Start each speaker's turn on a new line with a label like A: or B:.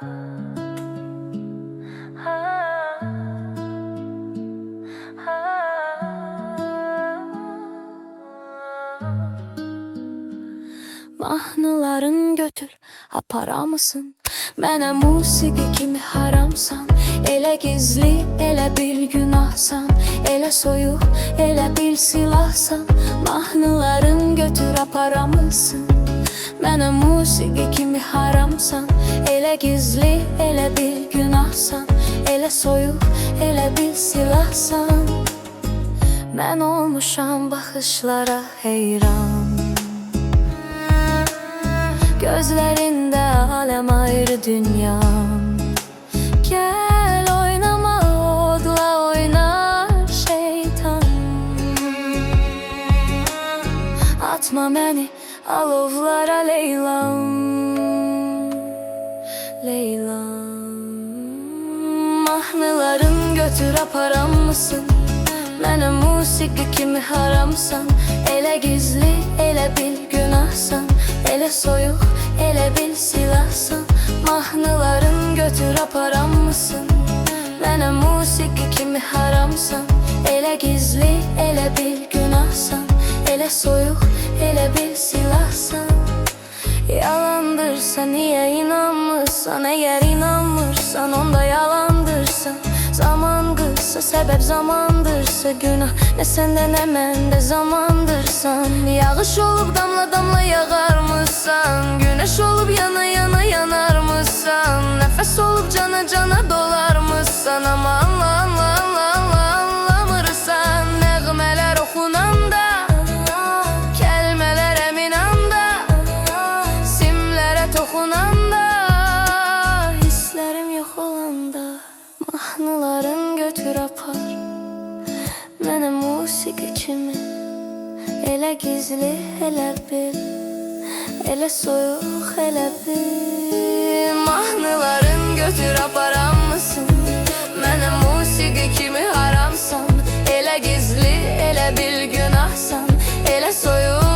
A: Mahnıların götür, aparamısın? Mənə musiqi kimi haramsan. Elə gizli, elə bil günahsan. Elə soyuq, elə bil silahsan. Mahnıların götür, aparamısın? Mənə musiqi kimi haramsan. Elə gizli, elə bil günahsan. Elə soyuq, elə bil silahsan. Mən olmuşam baxışlara heyran. Gözlerinde alem ayrı dünyam. Gel oynama, odla oynar şeytan. Atma beni alovlara Leylam, Leylam. Mahnıların götür, aparamısın? Mənə musiqi kimi haramsan. Elə gizli, elə bil günahsan. Elə soyuq, elə bil silahsan. Mahnıların götür, aparamısın? Mənə musiqi kimi haramsan. Elə gizli, elə bil günahsan. Elə soyuq, elə bil silahsan. Yalandırsa niye inanmırsan? Eğer inanmırsan onda yalandırsan. Zaman kısa, sebep zamandırsa günah. Ne sende ne mende zamandırsan. Yağış olup damla damla yağarmısan? Güneş olup yana yana yanarmısan? Nefes olup cana cana dolarmısan? Ama anlamırsan. Nəğmələr oxunanda, kəlmələr əmin anda, simlərə toxunanda, hisslərim yox olanda. Mahnıların götür, apar mənə musiqi kimi. Elə gizli, elə bil, elə soyuq, elə bil. Mahnıların götür, aparamısın? Mənə musiqi kimi haramsan. Elə gizli, elə bil günahsan. Elə soyuq,